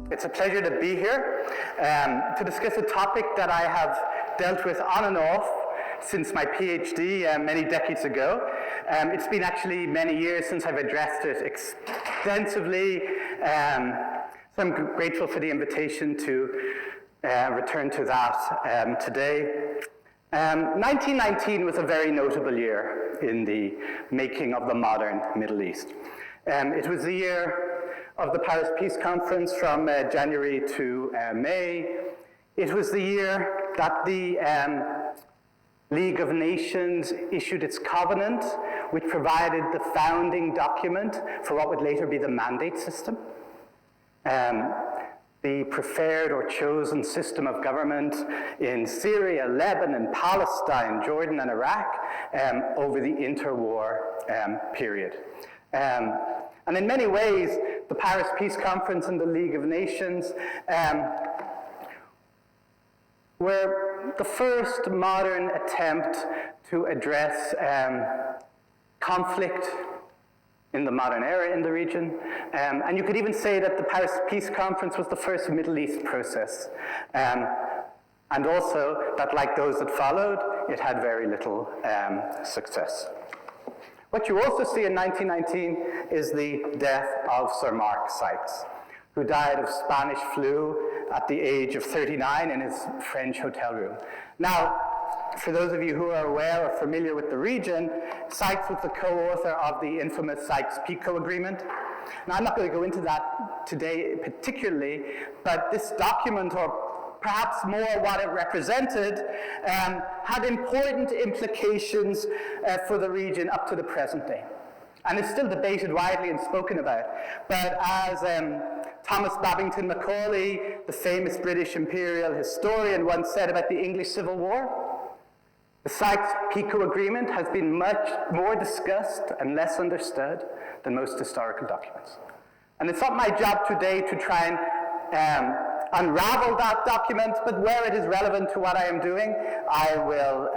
It's a pleasure to be here to discuss a topic that I have dealt with on and off since my PhD many decades ago. It's been actually many years since I've addressed it extensively, so I'm grateful for the invitation to return to that today. 1919 was a very notable year in the making of the modern Middle East. It was the year of the Paris Peace Conference from January to May. It was the year that the League of Nations issued its covenant, which provided the founding document for what would later be the mandate system. The preferred or chosen system of government in Syria, Lebanon, Palestine, Jordan, and Iraq over the interwar period. And in many ways, the Paris Peace Conference and the League of Nations were the first modern attempt to address conflict in the modern era in the region. And you could even say that the Paris Peace Conference was the first Middle East process. And also that, like those that followed, it had very little success. What you also see in 1919 is the death of Sir Mark Sykes, who died of Spanish flu at the age of 39 in his French hotel room. Now, for those of you who are aware or familiar with the region, Sykes was the co-author of the infamous SykesPicot Agreement. Now, I'm not going to go into that today particularly, but this document, or perhaps more what it represented, had important implications for the region up to the present day. And it's still debated widely and spoken about. But as Thomas Babington Macaulay, the famous British imperial historian, once said about the English Civil War, the Sykes-Picot Agreement has been much more discussed and less understood than most historical documents. And it's not my job today to try and unravel that document, but where it is relevant to what I am doing, I will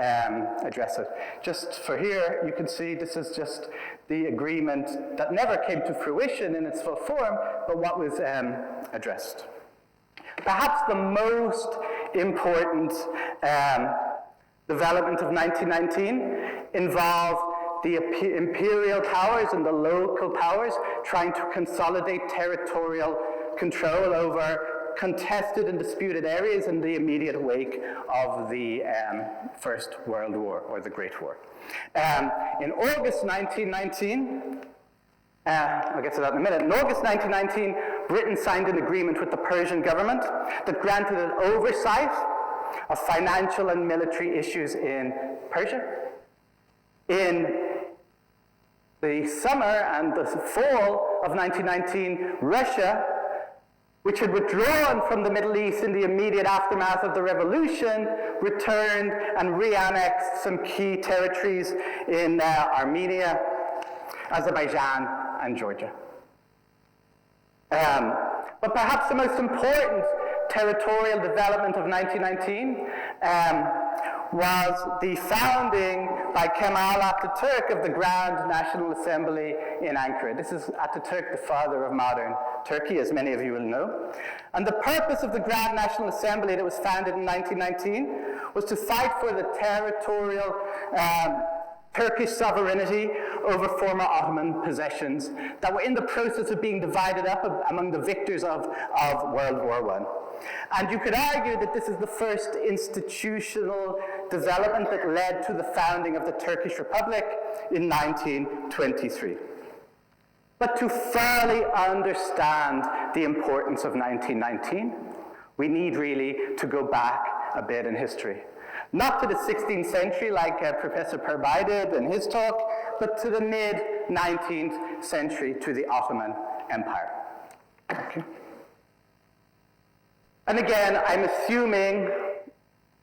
address it. Just for here, you can see this is just the agreement that never came to fruition in its full form, but what was addressed. Perhaps the most important development of 1919 involved the imperial powers and the local powers trying to consolidate territorial control over contested and disputed areas in the immediate wake of the First World War, or the Great War. In August 1919, I'll get to that in a minute. In August 1919, Britain signed an agreement with the Persian government that granted an oversight of financial and military issues in Persia. In the summer and the fall of 1919, Russia, which had withdrawn from the Middle East in the immediate aftermath of the revolution, returned and re-annexed some key territories in Armenia, Azerbaijan, and Georgia. But perhaps the most important territorial development of 1919 was the founding by Kemal Atatürk of the Grand National Assembly in Ankara. This is Atatürk, the father of modern Turkey, as many of you will know. And the purpose of the Grand National Assembly that was founded in 1919 was to fight for the territorial Turkish sovereignty over former Ottoman possessions that were in the process of being divided up among the victors of World War I. And you could argue that this is the first institutional development that led to the founding of the Turkish Republic in 1923. But to thoroughly understand the importance of 1919, we need really to go back a bit in history. Not to the 16th century like Professor Purbai did in his talk, but to the mid-19th century, to the Ottoman Empire. Okay. And again, I'm assuming,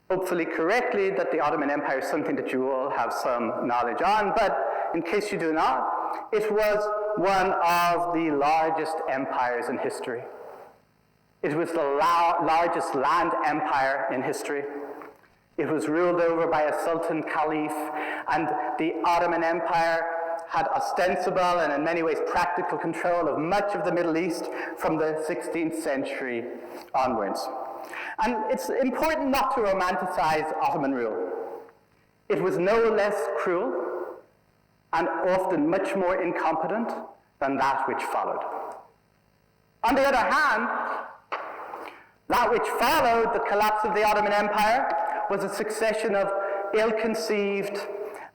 hopefully correctly, that the Ottoman Empire is something that you all have some knowledge on, but in case you do not, it was one of the largest empires in history. It was the largest land empire in history. It was ruled over by a Sultan Caliph, and the Ottoman Empire had ostensible and in many ways practical control of much of the Middle East from the 16th century onwards. And it's important not to romanticize Ottoman rule. It was no less cruel and often much more incompetent than that which followed. On the other hand, that which followed the collapse of the Ottoman Empire was a succession of ill-conceived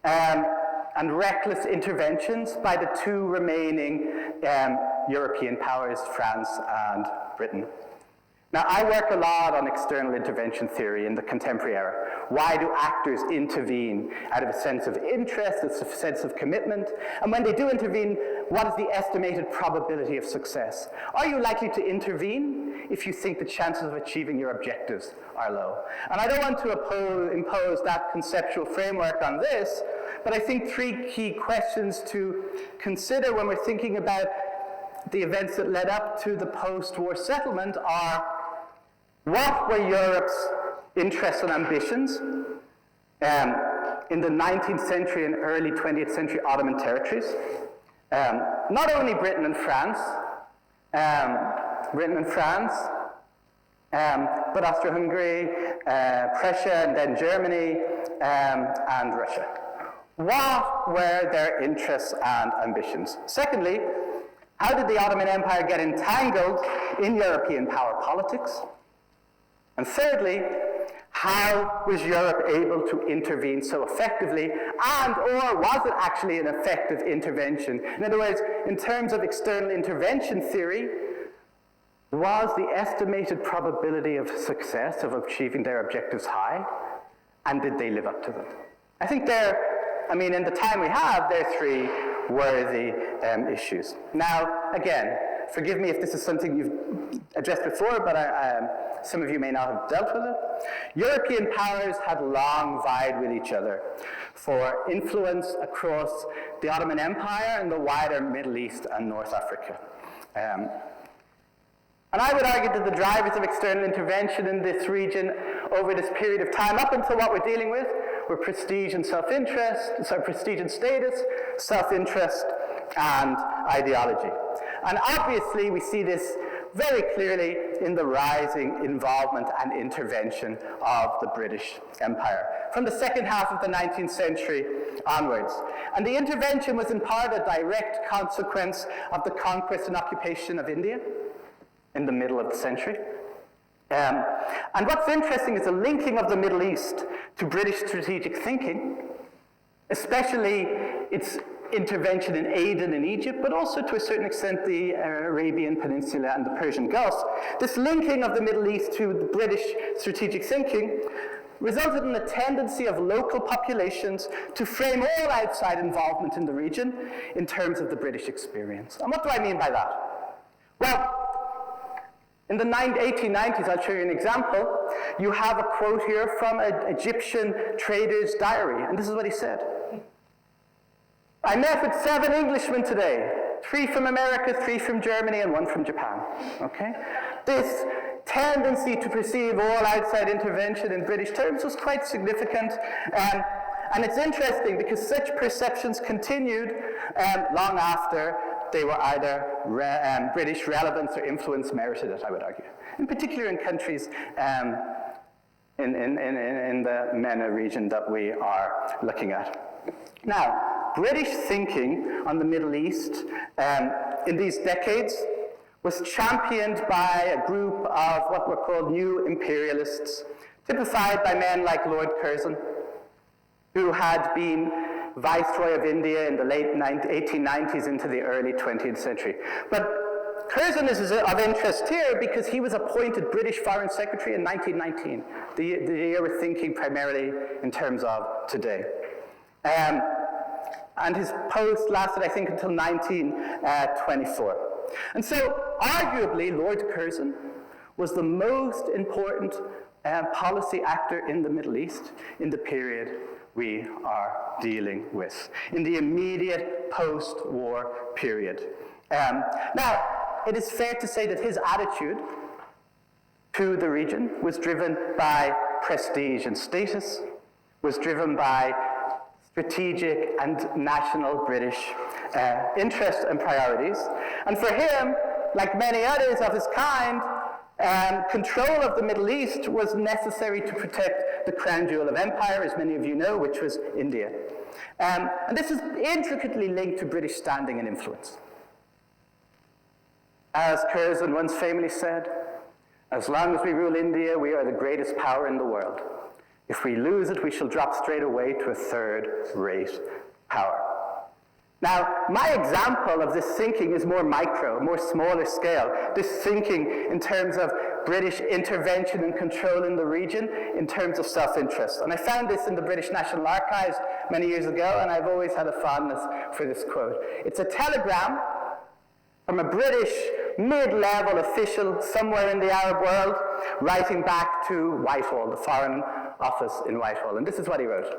and reckless interventions by the two remaining European powers, France and Britain. Now, I work a lot on external intervention theory in the contemporary era. Why do actors intervene? Out of a sense of interest, a sense of commitment? And when they do intervene, what is the estimated probability of success? Are you likely to intervene if you think the chances of achieving your objectives are low? And I don't want to impose that conceptual framework on this, but I think three key questions to consider when we're thinking about the events that led up to the post-war settlement are: what were Europe's interests and ambitions in the 19th century and early 20th century Ottoman territories? Not only Britain and France, but Austria-Hungary, Prussia, and then Germany, and Russia. What were their interests and ambitions? Secondly, how did the Ottoman Empire get entangled in European power politics? And thirdly, how was Europe able to intervene so effectively, and or was it actually an effective intervention? In other words, in terms of external intervention theory, was the estimated probability of success of achieving their objectives high, and did they live up to them? I think in the time we have, there are three worthy issues. Now, again, forgive me if this is something you've addressed before, but some of you may not have dealt with it. European powers had long vied with each other for influence across the Ottoman Empire and the wider Middle East and North Africa. And I would argue that the drivers of external intervention in this region over this period of time, up until what we're dealing with, were prestige and prestige and status, self-interest, and ideology. And obviously, we see this very clearly in the rising involvement and intervention of the British Empire from the second half of the 19th century onwards. And the intervention was in part a direct consequence of the conquest and occupation of India in the middle of the century. And what's interesting is the linking of the Middle East to British strategic thinking, especially its intervention in Aden in Egypt, but also to a certain extent the Arabian Peninsula and the Persian Gulf. This linking of the Middle East to the British strategic thinking resulted in a tendency of local populations to frame all outside involvement in the region in terms of the British experience. And what do I mean by that? Well, in the 1890s, I'll show you an example. You have a quote here from an Egyptian trader's diary, and this is what he said. I met with 7 Englishmen today, 3 from America, 3 from Germany, and 1 from Japan. Okay? This tendency to perceive all outside intervention in British terms was quite significant. And it's interesting because such perceptions continued long after they were either British relevance or influence merited it, I would argue. In particular in countries in the MENA region that we are looking at. Now, British thinking on the Middle East in these decades was championed by a group of what were called new imperialists, typified by men like Lord Curzon, who had been Viceroy of India in the late 1890s into the early 20th century. But Curzon is of interest here because he was appointed British Foreign Secretary in 1919, the year we're thinking primarily in terms of today. And his post lasted, I think, until 1924. And so, arguably, Lord Curzon was the most important policy actor in the Middle East in the period we are dealing with, in the immediate post-war period. Now, it is fair to say that his attitude to the region was driven by prestige and status, was driven by strategic and national British interests and priorities. And for him, like many others of his kind, control of the Middle East was necessary to protect the crown jewel of empire, as many of you know, which was India. And this is intricately linked to British standing and influence. As Curzon once famously said, "As long as we rule India, we are the greatest power in the world. If we lose it, we shall drop straight away to a third-rate power." Now, my example of this thinking is more micro, more smaller scale. This thinking in terms of British intervention and control in the region in terms of self-interest. And I found this in the British National Archives many years ago, and I've always had a fondness for this quote. It's a telegram from a British mid-level official somewhere in the Arab world writing back to Whitehall, the Foreign Office in Whitehall. And this is what he wrote.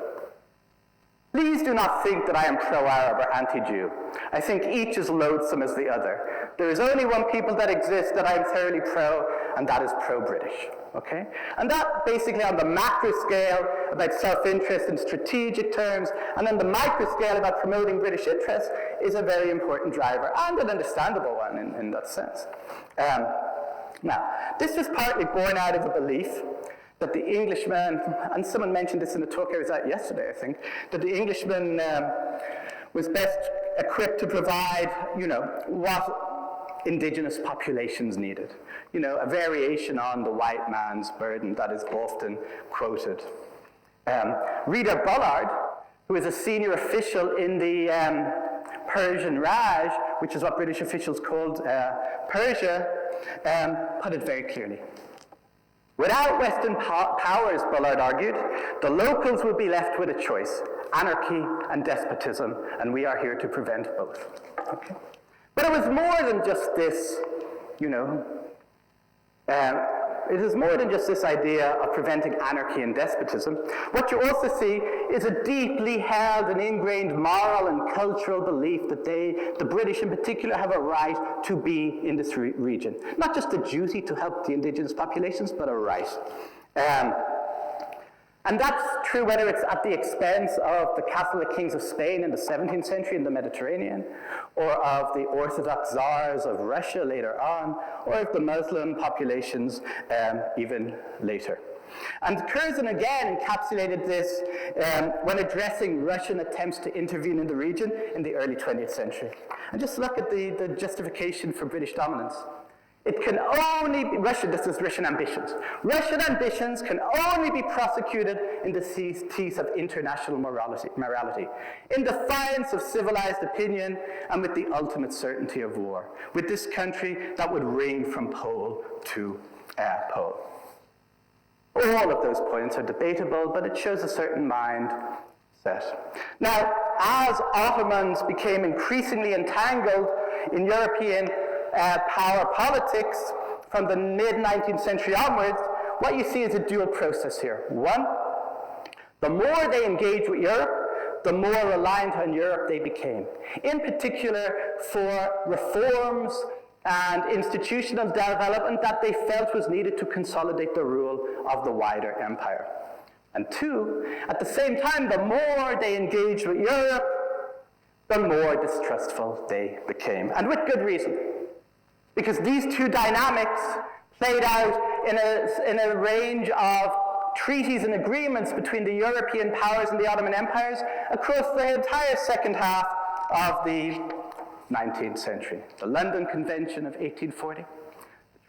"Please do not think that I am pro-Arab or anti-Jew. I think each as loathsome as the other. There is only one people that exist that I am thoroughly pro, and that is pro-British." Okay? And that basically on the macro scale about self-interest in strategic terms, and then the micro scale about promoting British interests is a very important driver, and an understandable one in that sense. Now, this was partly born out of the belief that the Englishman, and someone mentioned this in a talk I was at yesterday, I think, that the Englishman was best equipped to provide, what indigenous populations needed. A variation on the white man's burden that is often quoted. Rita Bullard, who is a senior official in the Persian Raj, which is what British officials called Persia, put it very clearly. "Without Western powers," Bullard argued, "the locals would be left with a choice, anarchy and despotism, and we are here to prevent both." Okay? But it was more than just this, it is more than just this idea of preventing anarchy and despotism. What you also see is a deeply held and ingrained moral and cultural belief that the British in particular, have a right to be in this region. Not just a duty to help the indigenous populations, but a right. And that's true whether it's at the expense of the Catholic kings of Spain in the 17th century in the Mediterranean, or of the Orthodox czars of Russia later on, or of the Muslim populations even later. And Curzon again encapsulated this when addressing Russian attempts to intervene in the region in the early 20th century. And just look at the justification for British dominance. It can only be, this is Russian ambitions. Russian ambitions can only be prosecuted in the teeth of international morality, in defiance of civilized opinion, and with the ultimate certainty of war, with this country that would ring from pole to pole. All of those points are debatable, but it shows a certain mindset. Now, as Ottomans became increasingly entangled in European power politics from the mid-19th century onwards, what you see is a dual process here. One, the more they engaged with Europe, the more reliant on Europe they became, in particular for reforms and institutional development that they felt was needed to consolidate the rule of the wider empire. And two, at the same time, the more they engaged with Europe, the more distrustful they became, and with good reason. Because these two dynamics played out in a range of treaties and agreements between the European powers and the Ottoman empires across the entire second half of the 19th century. The London Convention of 1840, the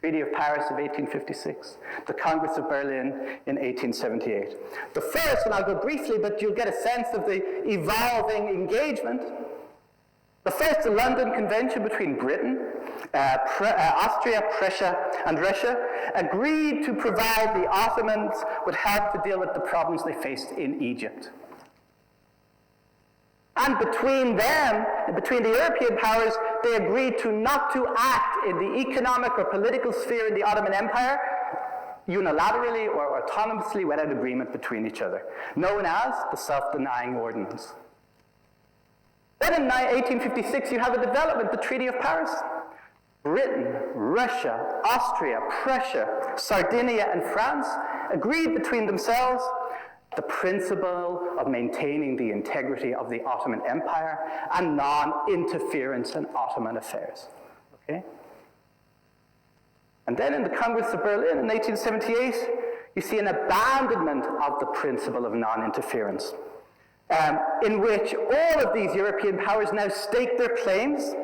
Treaty of Paris of 1856, the Congress of Berlin in 1878. The first, and I'll go briefly, but you'll get a sense of the evolving engagement. The first, the London Convention between Britain, Austria, Prussia, and Russia, agreed to provide the Ottomans with help to deal with the problems they faced in Egypt. And between them, and between the European powers, they agreed to not to act in the economic or political sphere in the Ottoman Empire unilaterally or autonomously without agreement between each other, known as the Self-Denying Ordinance. Then in 1856, you have a development, the Treaty of Paris. Britain, Russia, Austria, Prussia, Sardinia, and France agreed between themselves the principle of maintaining the integrity of the Ottoman Empire and non-interference in Ottoman affairs. Okay? And then in the Congress of Berlin in 1878, you see an abandonment of the principle of non-interference, in which all of these European powers now stake their claims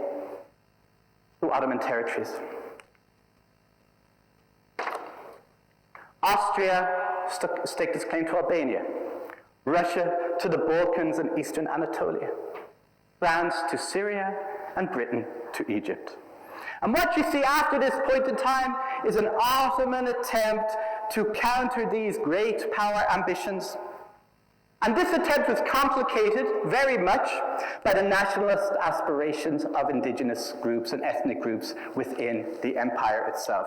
to Ottoman territories. Austria staked its claim to Albania, Russia to the Balkans and eastern Anatolia, France to Syria, and Britain to Egypt. And what you see after this point in time is an Ottoman attempt to counter these great power ambitions. And this attempt was complicated very much by the nationalist aspirations of indigenous groups and ethnic groups within the empire itself.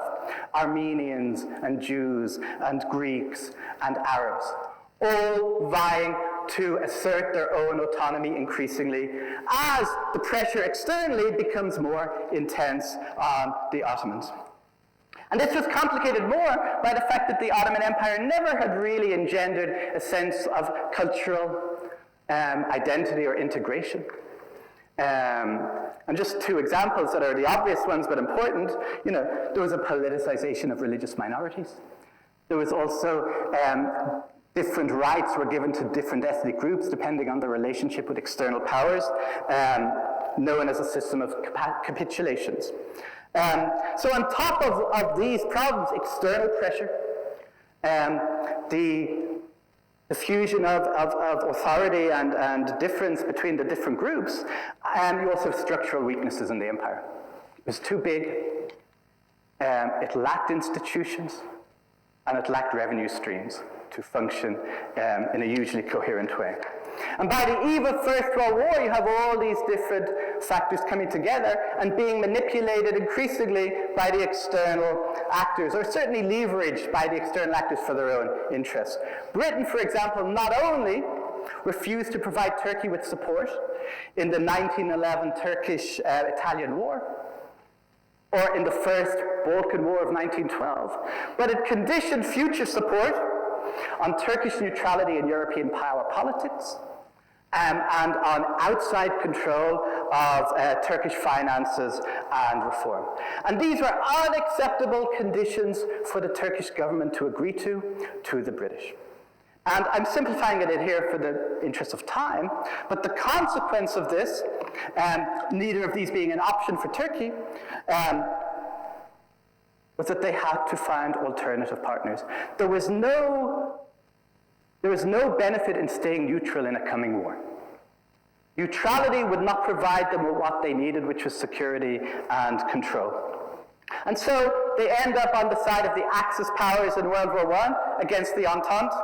Armenians and Jews and Greeks and Arabs, all vying to assert their own autonomy increasingly as the pressure externally becomes more intense on the Ottomans. And this was complicated more by the fact that the Ottoman Empire never had really engendered a sense of cultural identity or integration. And just two examples that are the obvious ones but important, there was a politicization of religious minorities. There was also different rights were given to different ethnic groups depending on their relationship with external powers, known as a system of capitulations. So on top of these problems, external pressure, the fusion of authority and difference between the different groups, and you also have structural weaknesses in the empire. It was too big, it lacked institutions, and it lacked revenue streams to function in a hugely coherent way. And by the eve of First World War, you have all these different factors coming together and being manipulated increasingly by the external actors, or certainly leveraged by the external actors for their own interests. Britain, for example, not only refused to provide Turkey with support in the 1911 Turkish-Italian War, or in the First Balkan War of 1912, but it conditioned future support on Turkish neutrality in European power politics, and on outside control of Turkish finances and reform. And these were unacceptable conditions for the Turkish government to agree to the British. And I'm simplifying it here for the interest of time, but the consequence of this, neither of these being an option for Turkey, was that they had to find alternative partners. There was no benefit in staying neutral in a coming war. Neutrality would not provide them with what they needed, which was security and control. And so they end up on the side of the Axis powers in World War I against the Entente,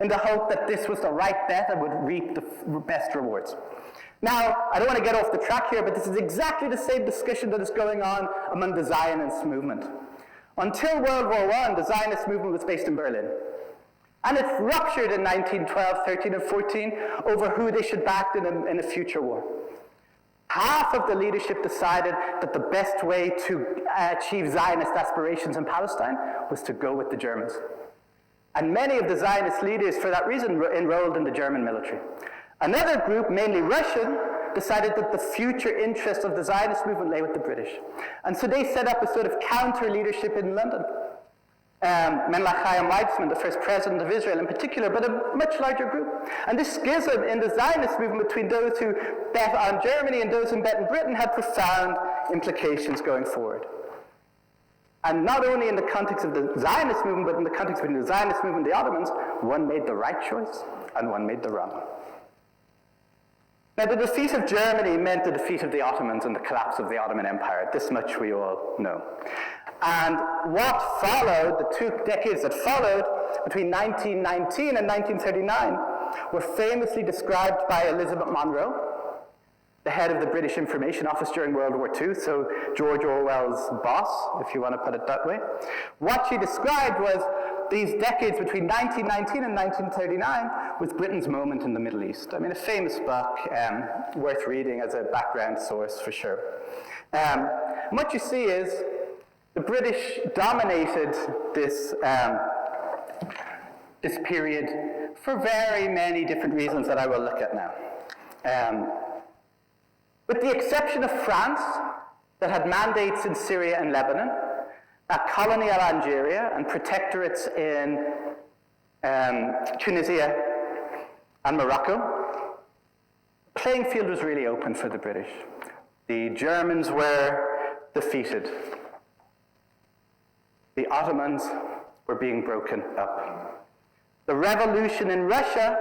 in the hope that this was the right bet and would reap the best rewards. Now, I don't want to get off the track here, but this is exactly the same discussion that is going on among the Zionist movement. Until World War I, the Zionist movement was based in Berlin. And it ruptured in 1912, 13, and 14 over who they should back in a future war. Half of the leadership decided that the best way to achieve Zionist aspirations in Palestine was to go with the Germans. And many of the Zionist leaders, for that reason, enrolled in the German military. Another group, mainly Russian, decided that the future interest of the Zionist movement lay with the British. And so they set up a sort of counter-leadership in London. Menachem Chaim Weizmann, the first president of Israel in particular, but a much larger group. And this schism in the Zionist movement between those who bet on Germany and those who bet in Britain had profound implications going forward. And not only in the context of the Zionist movement, but in the context between the Zionist movement and the Ottomans, one made the right choice and one made the wrong one. Now, the defeat of Germany meant the defeat of the Ottomans and the collapse of the Ottoman Empire. This much we all know. And what followed, the 2 decades that followed, between 1919 and 1939, were famously described by Elizabeth Monroe, the head of the British Information Office during World War II, so George Orwell's boss, if you want to put it that way. What she described was these decades between 1919 and 1939 was Britain's moment in the Middle East. I mean, a famous book, worth reading as a background source for sure. And what you see is the British dominated this period for very many different reasons that I will look at now. With the exception of France, that had mandates in Syria and Lebanon, a colony of Algeria, and protectorates in Tunisia and Morocco, the playing field was really open for the British. The Germans were defeated. The Ottomans were being broken up. The revolution in Russia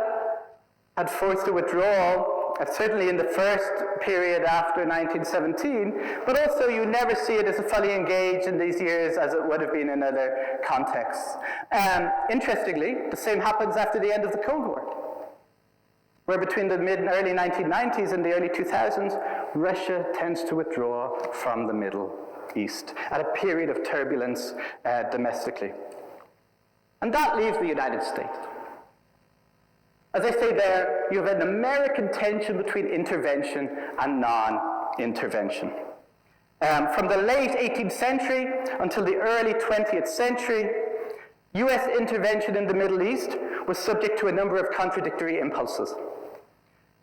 had forced a withdrawal, certainly in the first period after 1917, but also you never see it as fully engaged in these years as it would have been in other contexts. Interestingly, the same happens after the end of the Cold War, where between the mid and early 1990s and the early 2000s, Russia tends to withdraw from the Middle East at a period of turbulence domestically. And that leaves the United States. As I say there, you have an American tension between intervention and non-intervention. From the late 18th century until the early 20th century, US intervention in the Middle East was subject to a number of contradictory impulses.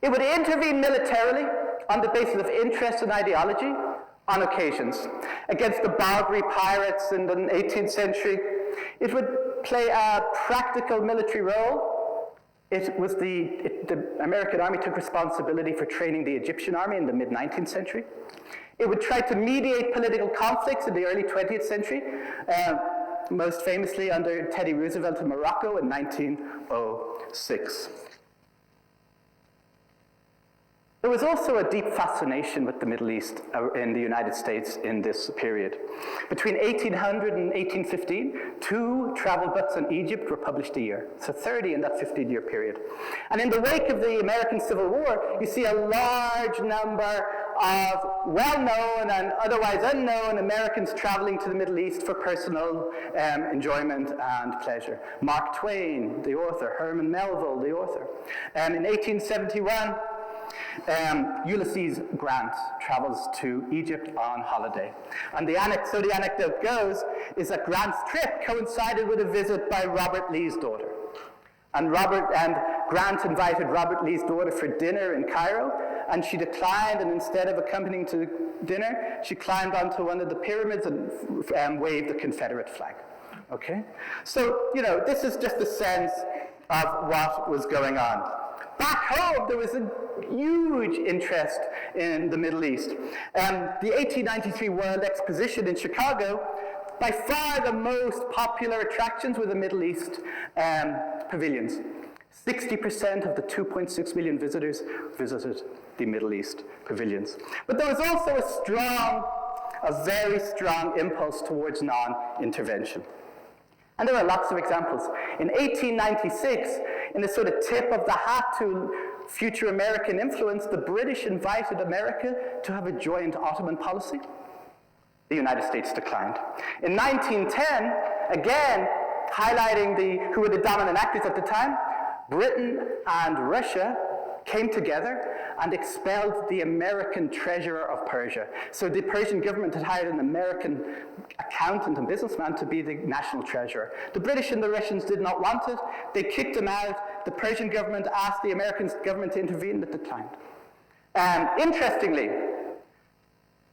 It would intervene militarily on the basis of interest and ideology on occasions. Against the Barbary pirates in the 18th century, it would play a practical military role. The American army took responsibility for training the Egyptian army in the mid-19th century. It would try to mediate political conflicts in the early 20th century, most famously under Teddy Roosevelt in Morocco in 1906. There was also a deep fascination with the Middle East in the United States in this period. Between 1800 and 1815, 2 travel books on Egypt were published a year, so 30 in that 15-year period. And in the wake of the American Civil War, you see a large number of well-known and otherwise unknown Americans traveling to the Middle East for personal enjoyment and pleasure. Mark Twain, the author, Herman Melville, the author. In 1871, Ulysses Grant travels to Egypt on holiday. And the anecdote goes is that Grant's trip coincided with a visit by Robert Lee's daughter. And Grant invited Robert Lee's daughter for dinner in Cairo, and she declined, and instead of accompanying to dinner, she climbed onto one of the pyramids and waved the Confederate flag. Okay? So, this is just a sense of what was going on. Back home, there was a huge interest in the Middle East. The 1893 World Exposition in Chicago, by far the most popular attractions were the Middle East pavilions. 60% of the 2.6 million visitors visited the Middle East pavilions. But there was also a very strong impulse towards non-intervention. And there are lots of examples. In 1896, in a sort of tip of the hat to future American influence, the British invited America to have a joint Ottoman policy. The United States declined. In 1910, again, highlighting who were the dominant actors at the time, Britain and Russia came together and expelled the American treasurer of Persia. So the Persian government had hired an American accountant and businessman to be the national treasurer. The British and the Russians did not want it. They kicked him out. The Persian government asked the American government to intervene, but declined. Interestingly,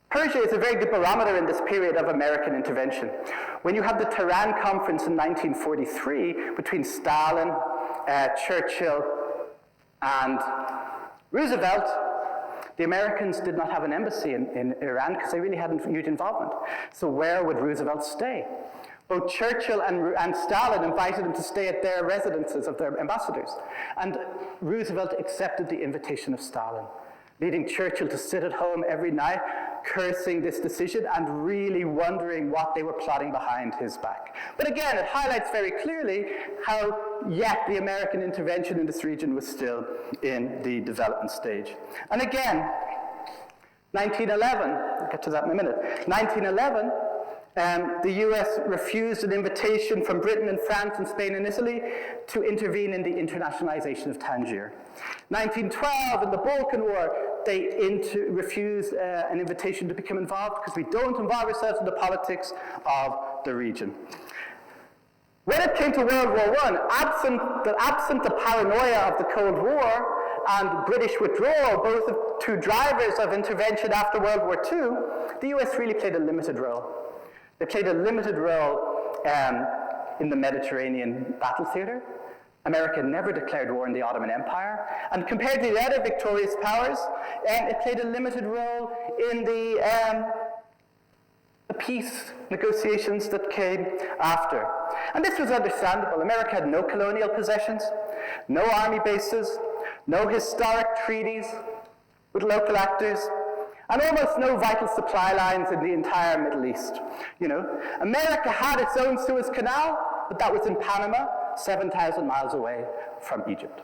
Persia is a very good barometer in this period of American intervention. When you have the Tehran Conference in 1943 between Stalin, Churchill, and Roosevelt, the Americans did not have an embassy in Iran because they really hadn't huge involvement. So where would Roosevelt stay? Both Churchill and Stalin invited him to stay at their residences of their ambassadors. And Roosevelt accepted the invitation of Stalin, leading Churchill to sit at home every night, cursing this decision and really wondering what they were plotting behind his back. But again, it highlights very clearly how yet the American intervention in this region was still in the development stage. And again, 1911, I'll get to that in a minute. 1911, the US refused an invitation from Britain and France and Spain and Italy to intervene in the internationalization of Tangier. 1912, in the Balkan War, they refused an invitation to become involved because we don't involve ourselves in the politics of the region. When it came to World War I, absent the paranoia of the Cold War and British withdrawal, both the two drivers of intervention after World War II, the US really played a limited role. They played a limited role in the Mediterranean battle theater. America never declared war in the Ottoman Empire. And compared to the other victorious powers, it played a limited role in the peace negotiations that came after. And this was understandable. America had no colonial possessions, no army bases, no historic treaties with local actors, and almost no vital supply lines in the entire Middle East. You know, America had its own Suez Canal, but that was in Panama, 7,000 miles away from Egypt.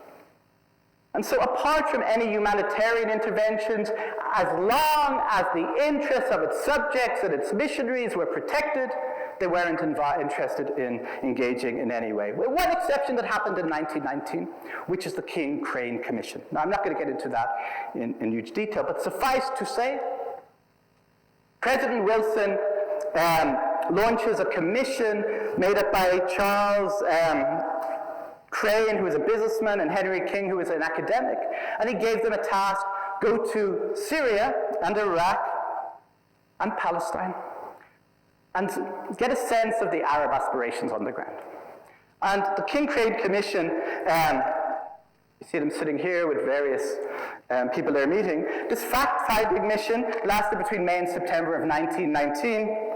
And so apart from any humanitarian interventions, as long as the interests of its subjects and its missionaries were protected, they weren't interested in engaging in any way. With one exception that happened in 1919, which is the King-Crane Commission. Now, I'm not going to get into that in huge detail, but suffice to say, President Wilson launches a commission made up by Charles Crane, who was a businessman, and Henry King, who was an academic, and he gave them a task: go to Syria and Iraq and Palestine and get a sense of the Arab aspirations on the ground. And the King-Crane Commission, you see them sitting here with various people they're meeting. This fact-finding mission lasted between May and September of 1919.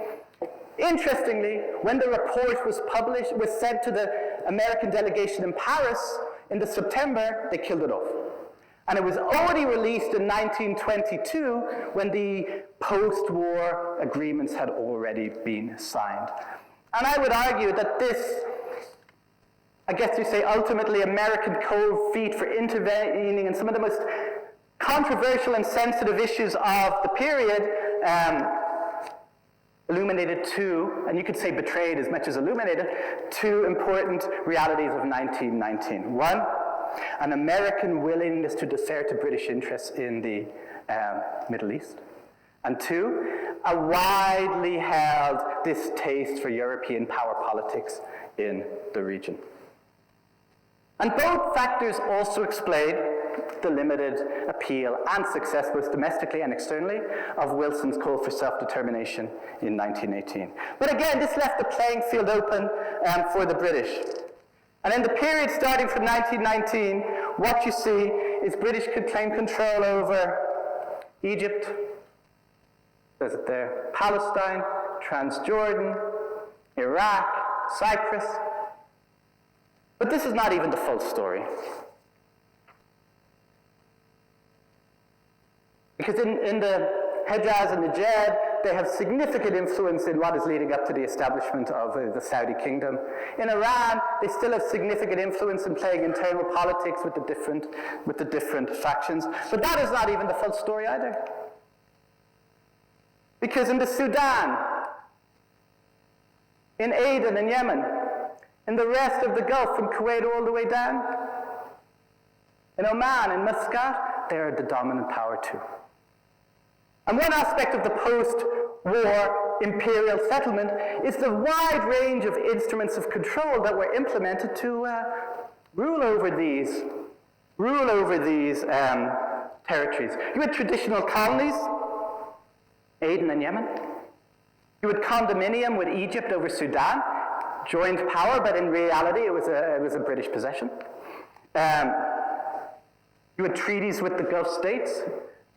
Interestingly, when the report was published, was sent to the American delegation in Paris in the September, they killed it off. And it was only released in 1922 when the post-war agreements had already been signed. And I would argue that this, I guess you say, ultimately American cold feet for intervening in some of the most controversial and sensitive issues of the period, illuminated two, and you could say betrayed as much as illuminated, two important realities of 1919. One, an American willingness to defer to British interests in the Middle East. And two, a widely held distaste for European power politics in the region. And both factors also explain the limited appeal and success, both domestically and externally, of Wilson's call for self-determination in 1918. But again, this left the playing field open for the British. And in the period starting from 1919, what you see is British could claim control over Egypt, there's it there, Palestine, Transjordan, Iraq, Cyprus. But this is not even the full story. Because in the Hejaz and Najd, they have significant influence in what is leading up to the establishment of the Saudi kingdom. In Iran, they still have significant influence in playing internal politics with the different factions. But that is not even the full story either. Because in the Sudan, in Aden and Yemen, in the rest of the Gulf, from Kuwait all the way down, in Oman and Muscat, they are the dominant power too. And one aspect of the post-war Imperial Settlement is the wide range of instruments of control that were implemented to rule over these territories. You had traditional colonies, Aden and Yemen. You had condominium with Egypt over Sudan, joint power, but in reality it was a British possession. You had treaties with the Gulf states,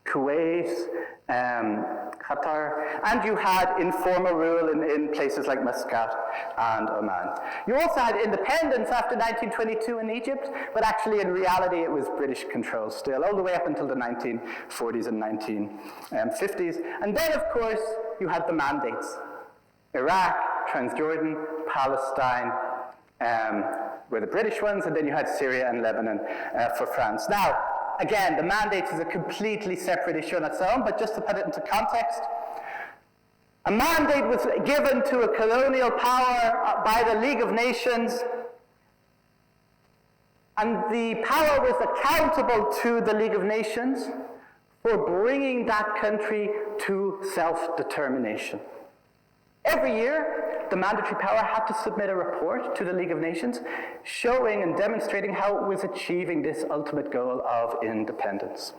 Kuwait, Qatar, and you had informal rule in places like Muscat and Oman. You also had independence after 1922 in Egypt, but actually in reality it was British control still, all the way up until the 1940s and 1950s. And then, of course, you had the mandates. Iraq, Transjordan, Palestine were the British ones, and then you had Syria and Lebanon for France. Now, again, the mandate is a completely separate issue on its own, but just to put it into context, a mandate was given to a colonial power by the League of Nations, and the power was accountable to the League of Nations for bringing that country to self-determination. Every year, the mandatory power had to submit a report to the League of Nations showing and demonstrating how it was achieving this ultimate goal of independence.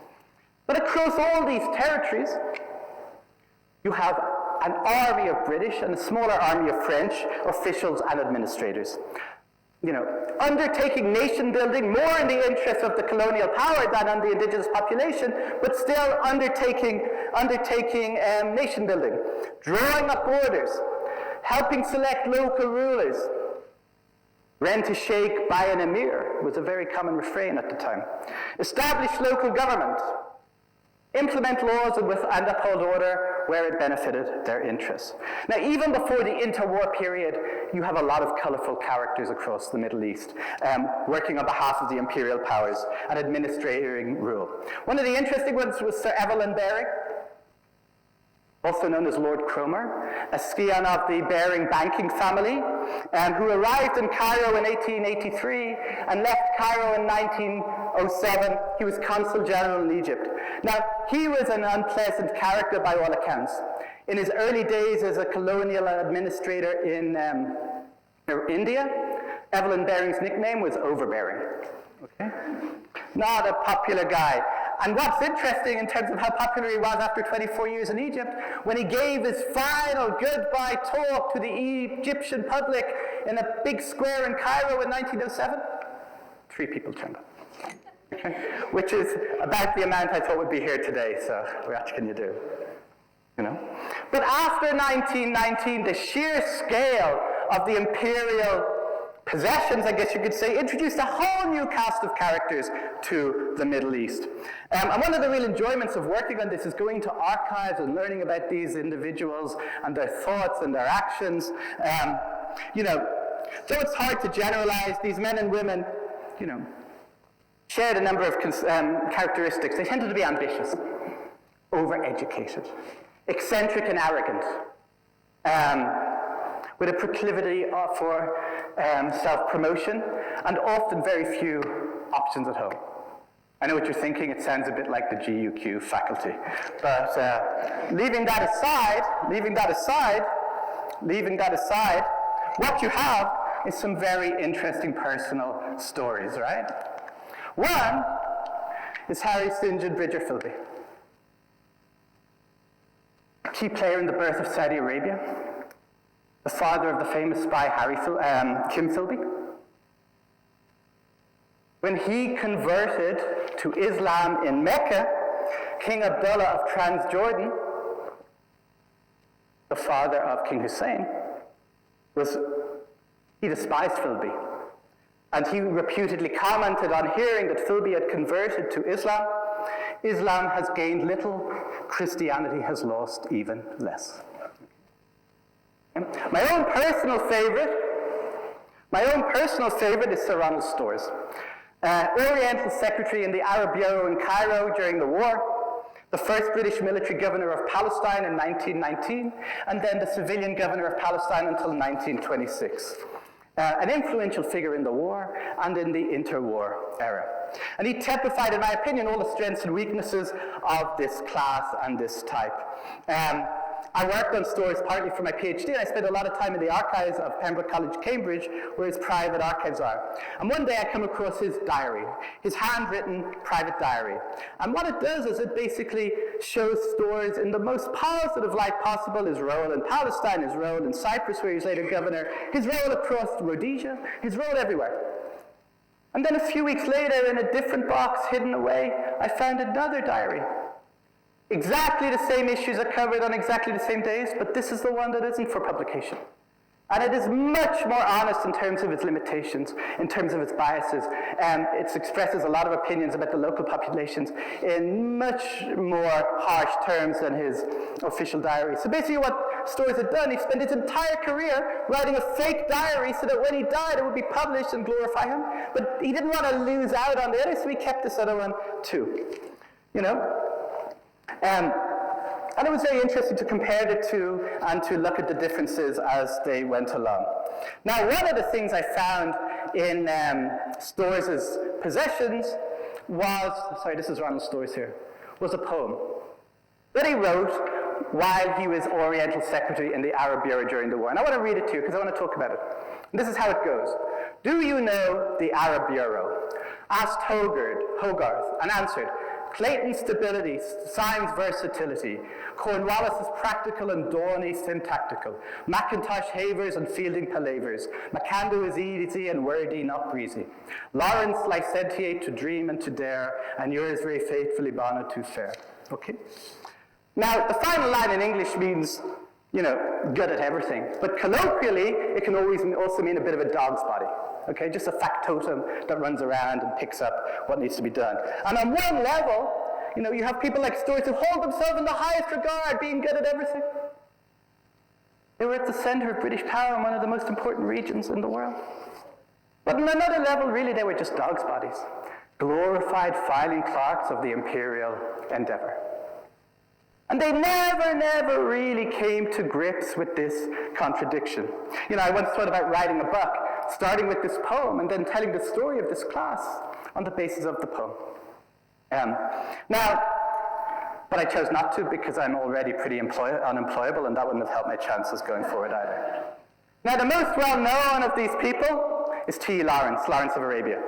But across all these territories, you have an army of British and a smaller army of French officials and administrators. Undertaking nation building more in the interest of the colonial power than on the indigenous population, but still undertaking nation building, drawing up borders, helping select local rulers. Rent a sheikh by an emir was a very common refrain at the time. Establish local government. Implement laws and uphold order where it benefited their interests. Now, even before the interwar period, you have a lot of colorful characters across the Middle East working on behalf of the imperial powers and administering rule. One of the interesting ones was Sir Evelyn Baring, also known as Lord Cromer, a scion of the Baring banking family, who arrived in Cairo in 1883 and left Cairo in 1907. He was consul general in Egypt. Now, he was an unpleasant character by all accounts. In his early days as a colonial administrator in India, Evelyn Baring's nickname was Overbearing. Okay? Not a popular guy. And what's interesting in terms of how popular he was after 24 years in Egypt, when he gave his final goodbye talk to the Egyptian public in a big square in Cairo in 1907, 3 people turned up. Okay? Which is about the amount I thought would be here today, so what can you do? But after 1919, the sheer scale of the imperial possessions, I guess you could say, introduced a whole new cast of characters to the Middle East. And one of the real enjoyments of working on this is going to archives and learning about these individuals and their thoughts and their actions. Though it's hard to generalize, these men and women, shared a number of characteristics. They tended to be ambitious, overeducated, eccentric and arrogant, with a proclivity for self-promotion, and often very few options at home. I know what you're thinking, it sounds a bit like the GUQ faculty. But leaving that aside, what you have is some very interesting personal stories, right? One is Harry St. John Bridger Philby, a key player in the birth of Saudi Arabia, the father of the famous spy Kim Philby. When he converted to Islam in Mecca, King Abdullah of Transjordan, the father of King Hussein, he despised Philby. And he reputedly commented on hearing that Philby had converted to Islam, Islam has gained little, Christianity has lost even less. My own personal favorite is Sir Ronald Storrs, Oriental Secretary in the Arab Bureau in Cairo during the war, the first British military governor of Palestine in 1919, and then the civilian governor of Palestine until 1926. An influential figure in the war and in the interwar era. And he typified, in my opinion, all the strengths and weaknesses of this class and this type. I worked on Storrs partly for my PhD, and I spent a lot of time in the archives of Pembroke College, Cambridge, where his private archives are. And one day I come across his diary, his handwritten private diary. And what it does is it basically shows Storrs in the most positive light possible, his role in Palestine, his role in Cyprus, where he was later governor, his role across Rhodesia, his role everywhere. And then a few weeks later, in a different box hidden away, I found another diary. Exactly the same issues are covered on exactly the same days, but this is the one that isn't for publication. And it is much more honest in terms of its limitations, in terms of its biases. It expresses a lot of opinions about the local populations in much more harsh terms than his official diary. So basically what Storrs had done, he spent his entire career writing a fake diary so that when he died it would be published and glorify him. But he didn't want to lose out on the other, so he kept this other one too. And it was very interesting to compare the two and to look at the differences as they went along. Now, one of the things I found in Storrs' possessions was, this is Ronald Storrs here, was a poem that he wrote while he was Oriental Secretary in the Arab Bureau during the war. And I want to read it to you because I want to talk about it. And this is how it goes. "Do you know the Arab Bureau?" asked Hogarth, and answered, "Clayton's stability, Syme's versatility, Cornwallis's practical and Dawney syntactical, Mackintosh havers and Fielding palavers, McCandle is easy and wordy, not breezy, Lawrence licentiate to dream and to dare, and yours very faithfully Bonner too fair." Okay? Now, the final line in English means, good at everything. But colloquially, it can always also mean a bit of a dog's body. Okay, just a factotum that runs around and picks up what needs to be done. And on one level, you have people like Stuart who hold themselves in the highest regard, being good at everything. They were at the center of British power in one of the most important regions in the world. But on another level, really, they were just dog's bodies, glorified filing clerks of the imperial endeavor. And they never really came to grips with this contradiction. I once thought about writing a book, starting with this poem and then telling the story of this class on the basis of the poem. But I chose not to because I'm already pretty unemployable, and that wouldn't have helped my chances going forward either. Now, the most well-known of these people is T. Lawrence of Arabia.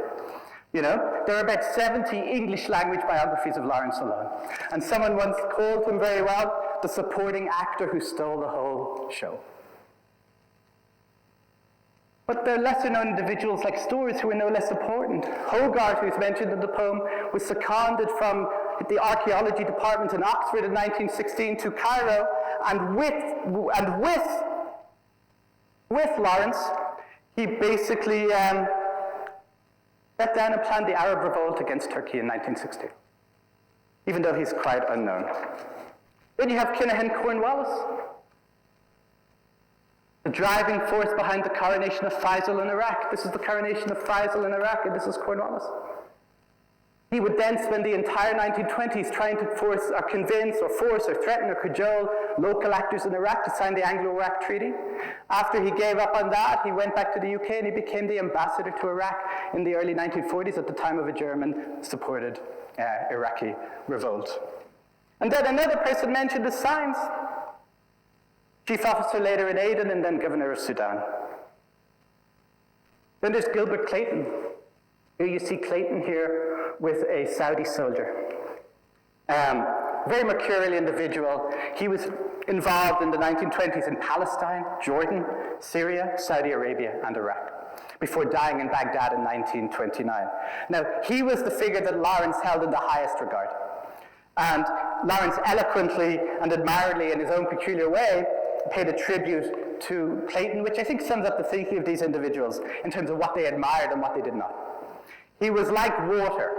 There are about 70 English language biographies of Lawrence alone. And someone once called him very well, the supporting actor who stole the whole show. But there are lesser-known individuals like Stuart who are no less important. Hogarth, who's mentioned in the poem, was seconded from the archaeology department in Oxford in 1916 to Cairo, and with Lawrence, he basically let down and planned the Arab revolt against Turkey in 1916, even though he's quite unknown. Then you have Kinahan Cornwallis, the driving force behind the coronation of Faisal in Iraq. This is the coronation of Faisal in Iraq, and this is Cornwallis. He would then spend the entire 1920s trying to force or threaten or cajole local actors in Iraq to sign the Anglo-Iraq Treaty. After he gave up on that, he went back to the UK and he became the ambassador to Iraq in the early 1940s at the time of a German-supported Iraqi revolt. And then another person mentioned is Symes, chief officer later in Aden and then governor of Sudan. Then there's Gilbert Clayton. Here you see Clayton here with a Saudi soldier. Very mercurial individual. He was involved in the 1920s in Palestine, Jordan, Syria, Saudi Arabia, and Iraq, before dying in Baghdad in 1929. Now, he was the figure that Lawrence held in the highest regard. And Lawrence eloquently and admiringly, in his own peculiar way, paid a tribute to Clayton, which I think sums up the thinking of these individuals in terms of what they admired and what they did not. He was like water,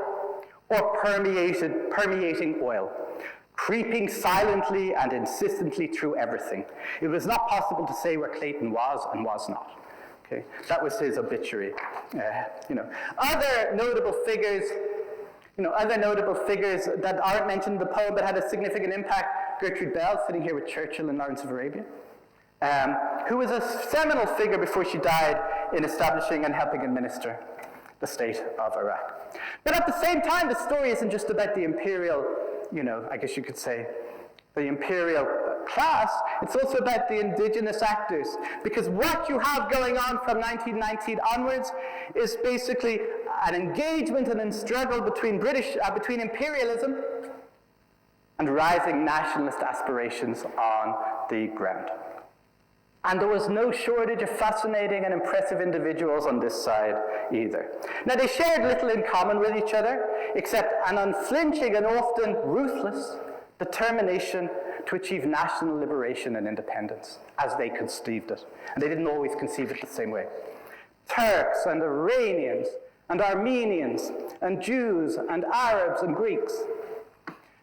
or permeating oil, creeping silently and insistently through everything. It was not possible to say where Clayton was and was not. Okay, that was his obituary. Other notable figures that aren't mentioned in the poem but had a significant impact. Gertrude Bell, sitting here with Churchill and Lawrence of Arabia, who was a seminal figure before she died in establishing and helping administer the state of Iraq. But at the same time, the story isn't just about the imperial, I guess you could say, the imperial class. It's also about the indigenous actors. Because what you have going on from 1919 onwards is basically an engagement and a struggle between imperialism and rising nationalist aspirations on the ground. And there was no shortage of fascinating and impressive individuals on this side either. Now, they shared little in common with each other, except an unflinching and often ruthless determination to achieve national liberation and independence, as they conceived it. And they didn't always conceive it the same way. Turks and Iranians and Armenians and Jews and Arabs and Greeks.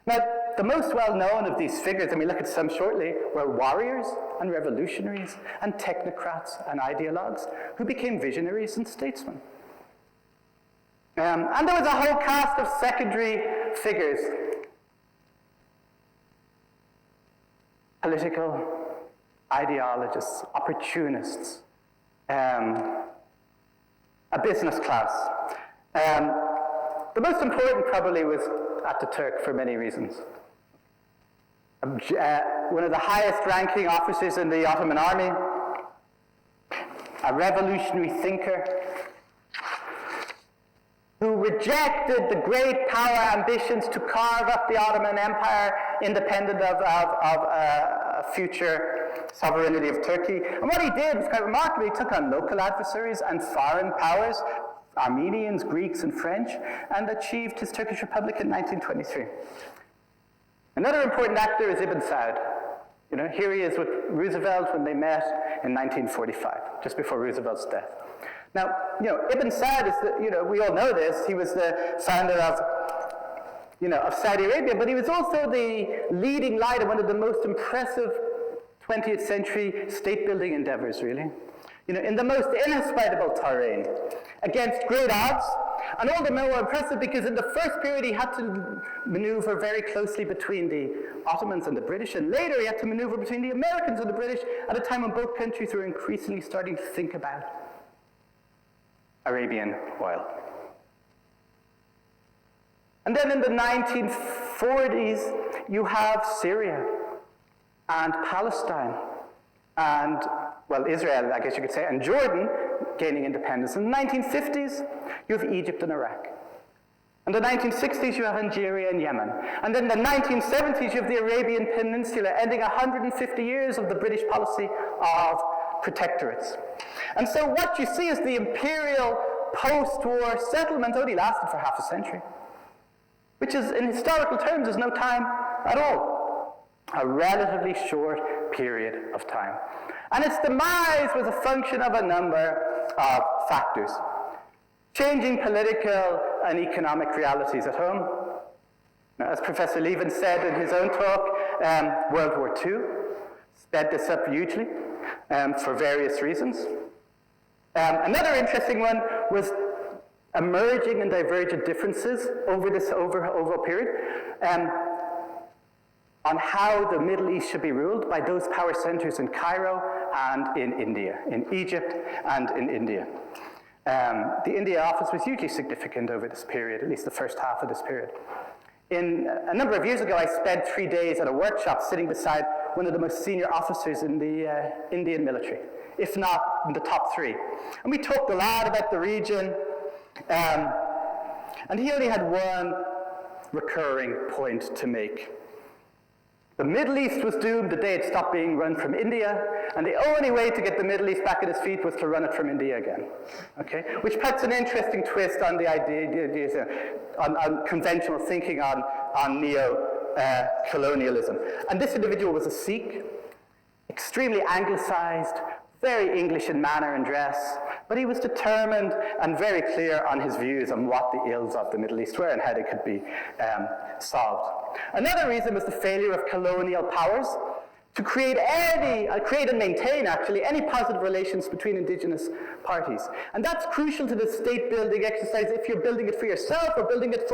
Now, the most well-known of these figures, and we look at some shortly, were warriors and revolutionaries and technocrats and ideologues who became visionaries and statesmen. And there was a whole cast of secondary figures. Political ideologists, opportunists, a business class. The most important probably was Ataturk for many reasons. one of the highest ranking officers in the Ottoman army, a revolutionary thinker, who rejected the great power ambitions to carve up the Ottoman Empire independent of future sovereignty of Turkey. And what he did was quite remarkable. He took on local adversaries and foreign powers, Armenians, Greeks, and French, and achieved his Turkish Republic in 1923. Another important actor is Ibn Saud. You know, here he is with Roosevelt when they met in 1945, just before Roosevelt's death. Now, you know, Ibn Saud is the, you know, we all know this, he was the founder of Saudi Arabia, but he was also the leading light of one of the most impressive 20th century state-building endeavors, really. You know, in the most inhospitable terrain, against great odds, and all the more impressive because in the first period he had to maneuver very closely between the Ottomans and the British, and later he had to maneuver between the Americans and the British at a time when both countries were increasingly starting to think about Arabian oil. And then in the 1940s, you have Syria and Palestine and, well, Israel, I guess you could say, and Jordan gaining independence. In the 1950s, you have Egypt and Iraq. In the 1960s, you have Algeria and Yemen. And then in the 1970s, you have the Arabian Peninsula, ending 150 years of the British policy of protectorates. And so what you see is the imperial post-war settlement only lasted for half a century, which is, in historical terms, is no time at all. A relatively short period of time. And its demise was a function of a number of factors. Changing political and economic realities at home. Now, as Professor Levin said in his own talk, World War II sped this up hugely for various reasons. Another interesting one was emerging and divergent differences over this overall period on how the Middle East should be ruled by those power centers in Cairo and in India, in Egypt and in India. The India office was hugely significant over this period, at least the first half of this period. A number of years ago, I spent 3 days at a workshop sitting beside one of the most senior officers in the Indian military, if not in the top 3. And we talked a lot about the region, and he only had one recurring point to make. The Middle East was doomed the day it stopped being run from India, and the only way to get the Middle East back at its feet was to run it from India again. Okay? Which puts an interesting twist on the ideas, on conventional thinking on neo-colonialism. And this individual was a Sikh, extremely anglicized, very English in manner and dress, but he was determined and very clear on his views on what the ills of the Middle East were and how they could be solved. Another reason was the failure of colonial powers to create and maintain, actually, any positive relations between indigenous parties. And that's crucial to the state-building exercise if you're building it for yourself or building it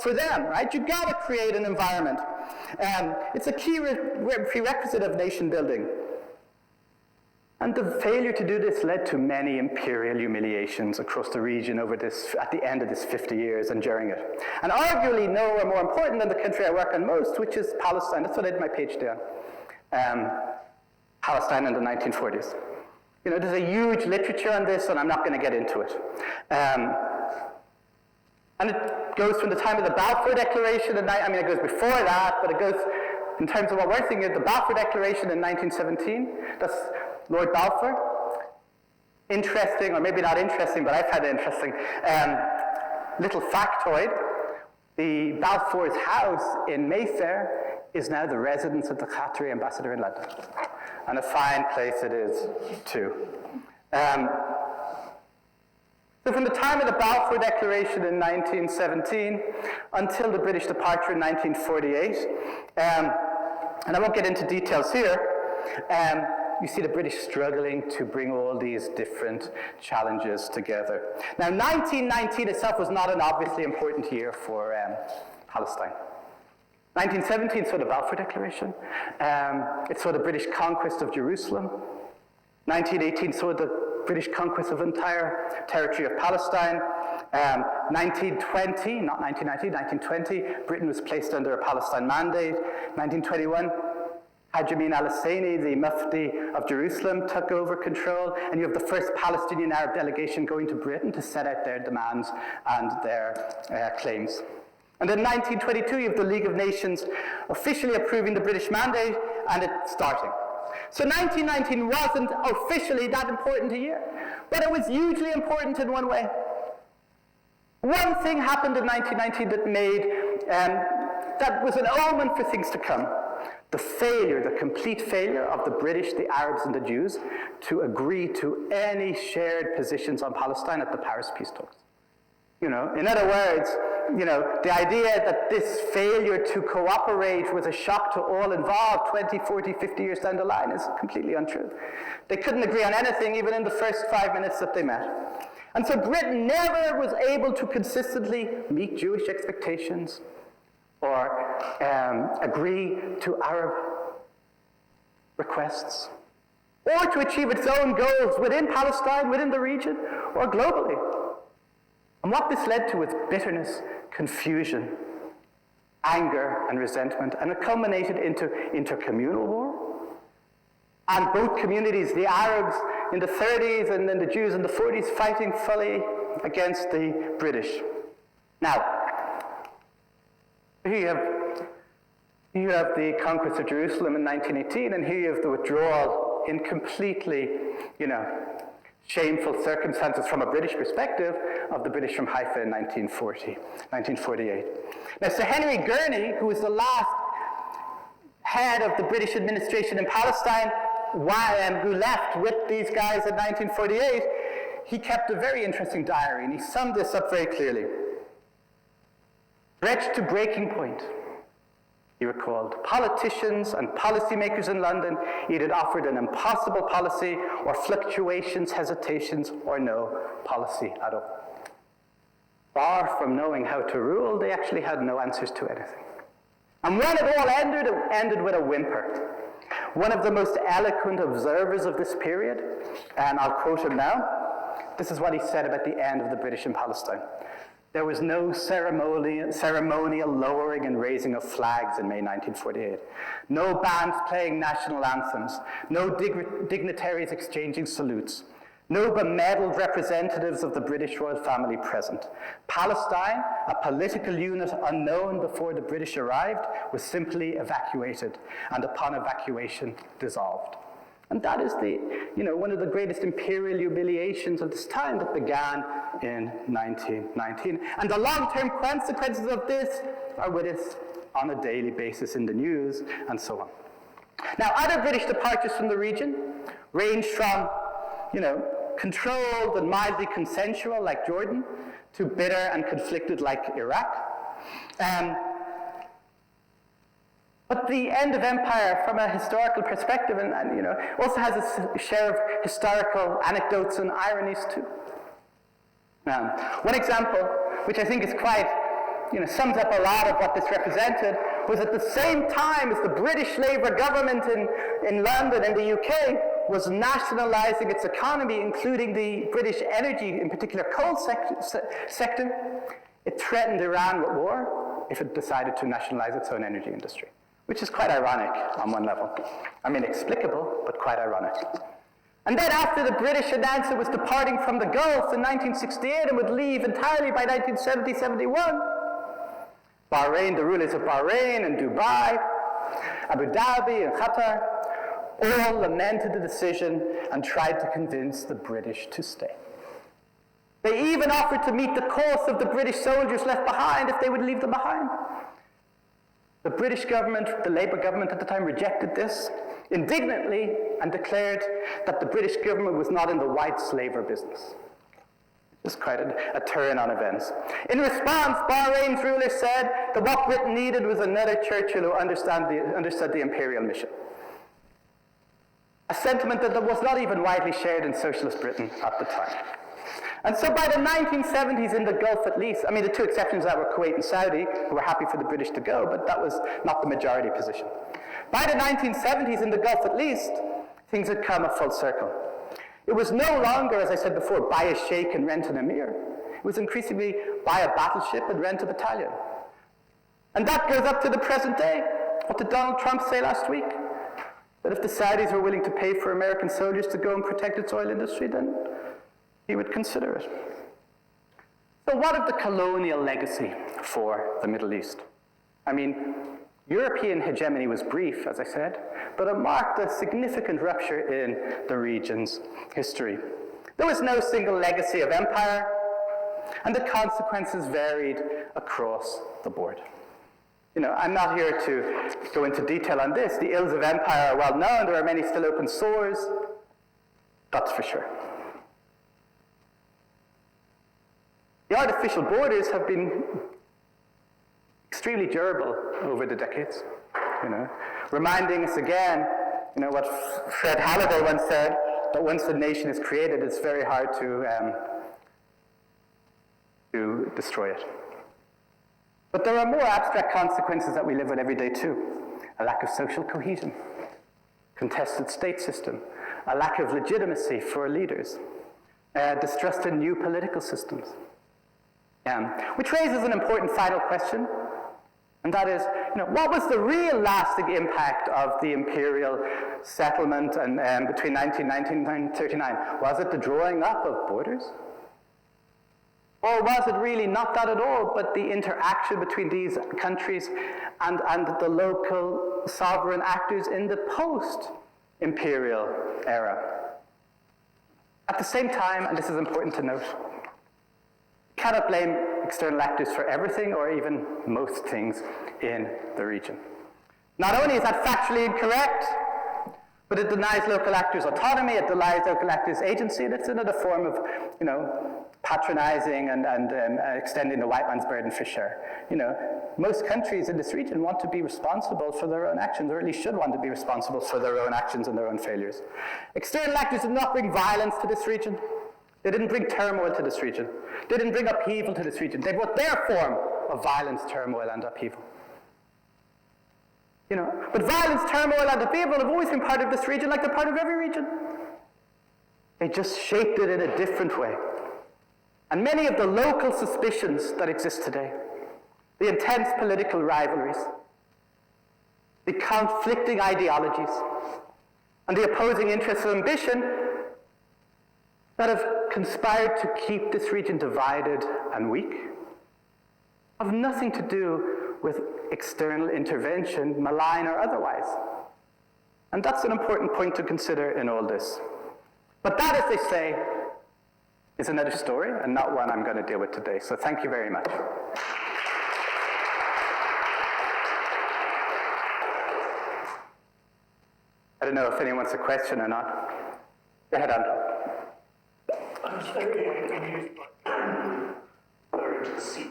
for them, right? You've got to create an environment. It's a key prerequisite of nation building. And the failure to do this led to many imperial humiliations across the region at the end of this 50 years and during it. And arguably nowhere more important than the country I work on most, which is Palestine. That's what I did my PhD on. Palestine in the 1940s. You know, there's a huge literature on this, and I'm not going to get into it. And it goes from the time of the Balfour Declaration, it goes before that, but it goes, in terms of what we're thinking, the Balfour Declaration in 1917, that's Lord Balfour. Interesting, or maybe not interesting, but I found it interesting. Little factoid, the Balfour's house in Mayfair is now the residence of the Qatari ambassador in London. And a fine place it is, too. So from the time of the Balfour Declaration in 1917 until the British departure in 1948, and I won't get into details here, you see the British struggling to bring all these different challenges together. Now, 1919 itself was not an obviously important year for Palestine. 1917 saw the Balfour Declaration. It saw the British conquest of Jerusalem. 1918 saw the British conquest of the entire territory of Palestine. 1920, not 1919, 1920, Britain was placed under a Palestine Mandate. 1921, Hajj Amin al-Husseini, the Mufti of Jerusalem, took over control, and you have the first Palestinian Arab delegation going to Britain to set out their demands and their claims. And in 1922, you have the League of Nations officially approving the British mandate, and it's starting. So 1919 wasn't officially that important a year, but it was hugely important in one way. One thing happened in 1919 that that was an omen for things to come. The complete failure of the British, the Arabs, and the Jews to agree to any shared positions on Palestine at the Paris peace talks. In other words, the idea that this failure to cooperate was a shock to all involved 20, 40, 50 years down the line is completely untrue. They couldn't agree on anything even in the first 5 minutes that they met. And so Britain never was able to consistently meet Jewish expectations or agree to Arab requests, or to achieve its own goals within Palestine, within the region, or globally. And what this led to was bitterness, confusion, anger, and resentment, and it culminated into intercommunal war. And both communities, the Arabs in the 30s and then the Jews in the 40s, fighting fully against the British. Now, here you have the conquest of Jerusalem in 1918, and here you have the withdrawal in completely, shameful circumstances from a British perspective of the British from Haifa in 1948. Now, Sir Henry Gurney, who was the last head of the British administration in Palestine, who left with these guys in 1948, he kept a very interesting diary, and he summed this up very clearly. Stretched to breaking point, he recalled, politicians and policymakers in London either offered an impossible policy or fluctuations, hesitations, or no policy at all. Far from knowing how to rule, they actually had no answers to anything. And when it all ended, it ended with a whimper. One of the most eloquent observers of this period, and I'll quote him now, this is what he said about the end of the British in Palestine. There was no ceremonial lowering and raising of flags in May 1948. No bands playing national anthems. No dignitaries exchanging salutes. No bemedaled representatives of the British royal family present. Palestine, a political unit unknown before the British arrived, was simply evacuated, and upon evacuation, dissolved. And that is one of the greatest imperial humiliations of this time that began in 1919. And the long-term consequences of this are with us on a daily basis in the news and so on. Now, other British departures from the region range from, controlled and mildly consensual like Jordan to bitter and conflicted like Iraq. But the end of empire, from a historical perspective, and also has a share of historical anecdotes and ironies too. One example, which I think is quite, sums up a lot of what this represented, was at the same time as the British Labour government in London and the UK was nationalising its economy, including the British energy, in particular coal sector, it threatened Iran with war if it decided to nationalise its own energy industry. Which is quite ironic on one level. Inexplicable, but quite ironic. And then after the British announced it was departing from the Gulf in 1968 and would leave entirely by 1970-71, Bahrain, the rulers of Bahrain and Dubai, Abu Dhabi and Qatar, all lamented the decision and tried to convince the British to stay. They even offered to meet the cost of the British soldiers left behind if they would leave them behind. The British government, the Labour government at the time, rejected this indignantly and declared that the British government was not in the white slaver business. Just quite a turn on events. In response, Bahrain's ruler said that what Britain needed was another Churchill who understood the imperial mission. A sentiment that was not even widely shared in socialist Britain at the time. And so by the 1970s in the Gulf at least, the two exceptions that were Kuwait and Saudi, who were happy for the British to go, but that was not the majority position. By the 1970s in the Gulf at least, things had come a full circle. It was no longer, as I said before, buy a sheikh and rent an emir. It was increasingly buy a battleship and rent a battalion. And that goes up to the present day. What did Donald Trump say last week? that if the Saudis were willing to pay for American soldiers to go and protect its oil industry, then he would consider it. So what of the colonial legacy for the Middle East? I mean, European hegemony was brief, as I said, but it marked a significant rupture in the region's history. There was no single legacy of empire, and the consequences varied across the board. You know, I'm not here to go into detail on this. The ills of empire are well known. There are many still open sores. That's for sure. The artificial borders have been extremely durable over the decades, you know, reminding us again, you know, what Fred Halliday once said, that once a nation is created, it's very hard to destroy it. But there are more abstract consequences that we live with every day too. A lack of social cohesion, contested state system, a lack of legitimacy for leaders, distrust in new political systems. Which raises an important final question, and that is, you know, what was the real lasting impact of the Imperial Settlement and between 1919 and 1939? Was it the drawing up of borders? Or was it really not that at all, but the interaction between these countries and the local sovereign actors in the post-imperial era? At the same time, and this is important to note, cannot blame external actors for everything or even most things in the region. Not only is that factually incorrect, but it denies local actors autonomy, it denies local actors agency, and it's another form of, you know, patronizing and extending the white man's burden for share. You know, most countries in this region want to be responsible for their own actions, or at least should want to be responsible for their own actions and their own failures. External actors did not bring violence to this region. They didn't bring turmoil to this region. They didn't bring upheaval to this region. They brought their form of violence, turmoil, and upheaval. You know, but violence, turmoil, and upheaval have always been part of this region, like they're part of every region. They just shaped it in a different way. And many of the local suspicions that exist today, the intense political rivalries, the conflicting ideologies, and the opposing interests of ambition that have conspired to keep this region divided and weak have nothing to do with external intervention, malign or otherwise. And that's an important point to consider in all this. But that, as they say, is another story and not one I'm going to deal with today. So thank you very much. I don't know if anyone wants a question or not. Go ahead, Andrew. I was very amused by referring to the siege.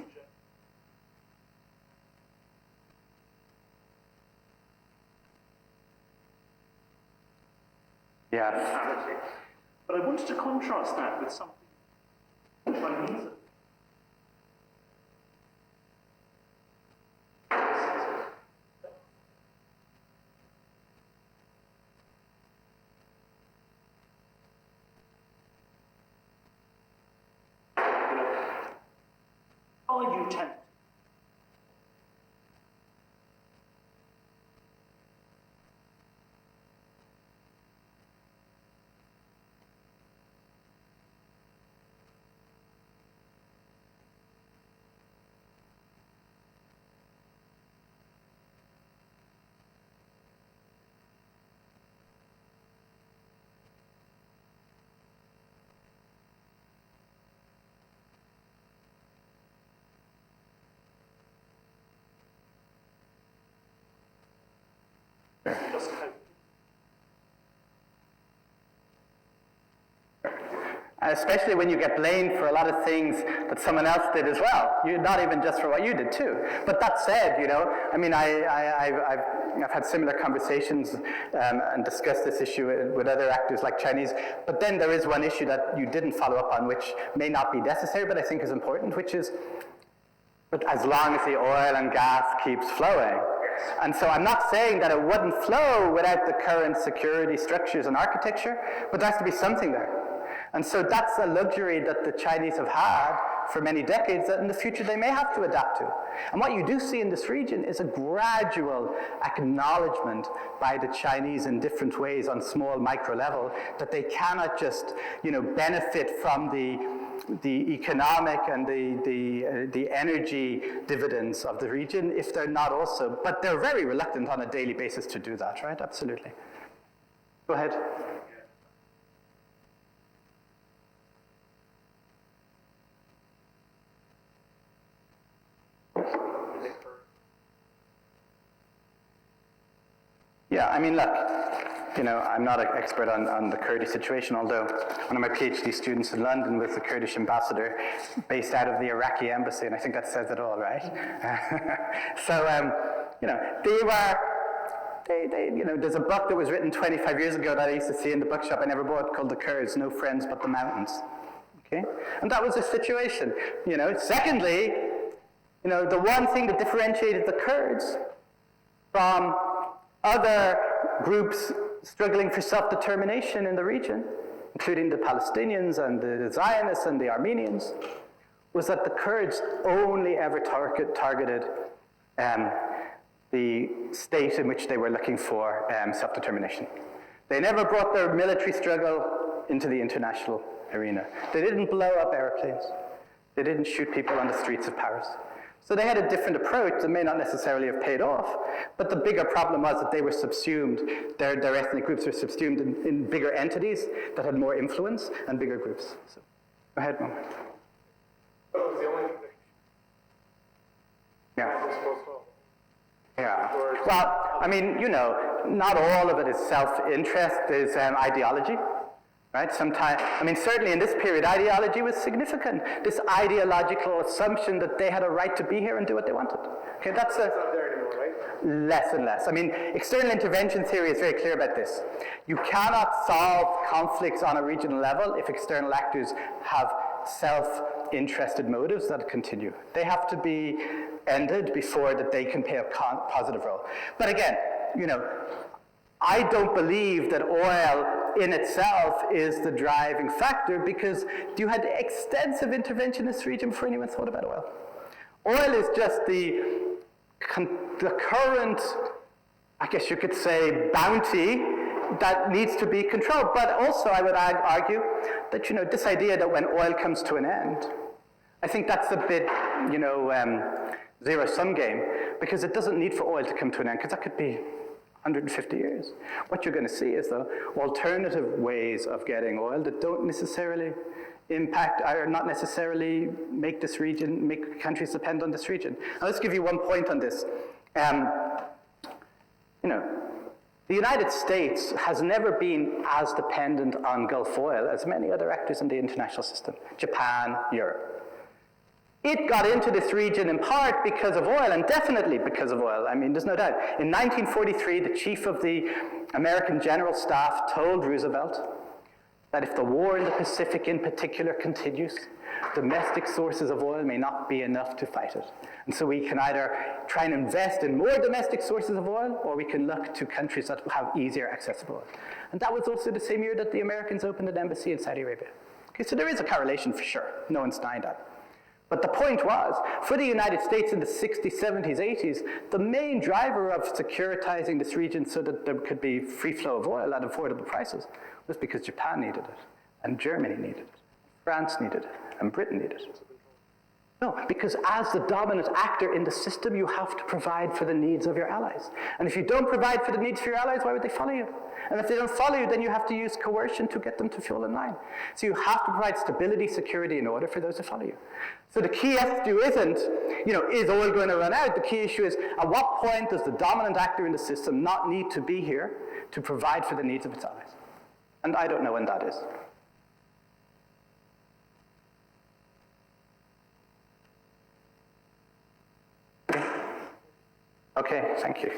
Yes. But I wanted to contrast that with something Chinese. Are you tempted? Just hope. Especially when you get blamed for a lot of things that someone else did as well. Not even just for what you did too. But that said, you know, I mean, I've had similar conversations and discussed this issue with other actors like Chinese. But then there is one issue that you didn't follow up on, which may not be necessary, but I think is important, which is, but as long as the oil and gas keeps flowing. And so I'm not saying that it wouldn't flow without the current security structures and architecture, but there has to be something there. And so that's a luxury that the Chinese have had for many decades that in the future they may have to adapt to. And what you do see in this region is a gradual acknowledgement by the Chinese in different ways on small micro level that they cannot just, benefit from the economic and the energy dividends of the region if they're not also, but they're very reluctant on a daily basis to do that, right? Absolutely. Go ahead. Yeah, I mean, look, I'm not an expert on the Kurdish situation, although one of my PhD students in London was the Kurdish ambassador based out of the Iraqi embassy, and I think that says it all, right? So, there's a book that was written 25 years ago that I used to see in the bookshop I never bought called The Kurds, No Friends But the Mountains. Okay? And that was the situation. Secondly, the one thing that differentiated the Kurds from other groups struggling for self-determination in the region, including the Palestinians and the Zionists and the Armenians, was that the Kurds only ever targeted the state in which they were looking for self-determination. They never brought their military struggle into the international arena. They didn't blow up airplanes. They didn't shoot people on the streets of Paris. So they had a different approach that may not necessarily have paid off, but the bigger problem was that they were subsumed, their ethnic groups were subsumed in bigger entities that had more influence and bigger groups. So, go ahead, Mom. That was the only thing Yeah. Yeah. Well, I mean, not all of it is self-interest, there's ideology. Right? Certainly in this period, ideology was significant. This ideological assumption that they had a right to be here and do what they wanted. Okay, that's not there anymore, right? Less and less. External intervention theory is very clear about this. You cannot solve conflicts on a regional level if external actors have self-interested motives that continue. They have to be ended before that they can play a positive role. But again, I don't believe that oil in itself is the driving factor because you had extensive intervention in this region before anyone thought about oil. Oil is just the current, I guess you could say, bounty that needs to be controlled. But also I would argue that, this idea that when oil comes to an end, I think that's a bit, zero-sum game because it doesn't need for oil to come to an end because that could be 150 years. What you're going to see is, though, alternative ways of getting oil that don't necessarily impact or not necessarily make countries depend on this region. Now, let's give you one point on this. The United States has never been as dependent on Gulf oil as many other actors in the international system. Japan, Europe. It got into this region in part because of oil, and definitely because of oil. There's no doubt. In 1943, the chief of the American General Staff told Roosevelt that if the war in the Pacific in particular continues, domestic sources of oil may not be enough to fight it. And so we can either try and invest in more domestic sources of oil, or we can look to countries that have easier access to oil. And that was also the same year that the Americans opened an embassy in Saudi Arabia. Okay, so there is a correlation for sure. No one's denying that. But the point was, for the United States in the 60s, 70s, 80s, the main driver of securitizing this region so that there could be free flow of oil at affordable prices was because Japan needed it, and Germany needed it, France needed it, and Britain needed it. No, because as the dominant actor in the system, you have to provide for the needs of your allies. And if you don't provide for the needs of your allies, why would they follow you? And if they don't follow you, then you have to use coercion to get them to fall in line. So you have to provide stability, security, and order for those to follow you. So the key issue isn't, is oil going to run out? The key issue is, at what point does the dominant actor in the system not need to be here to provide for the needs of its allies? And I don't know when that is. Okay, thank you.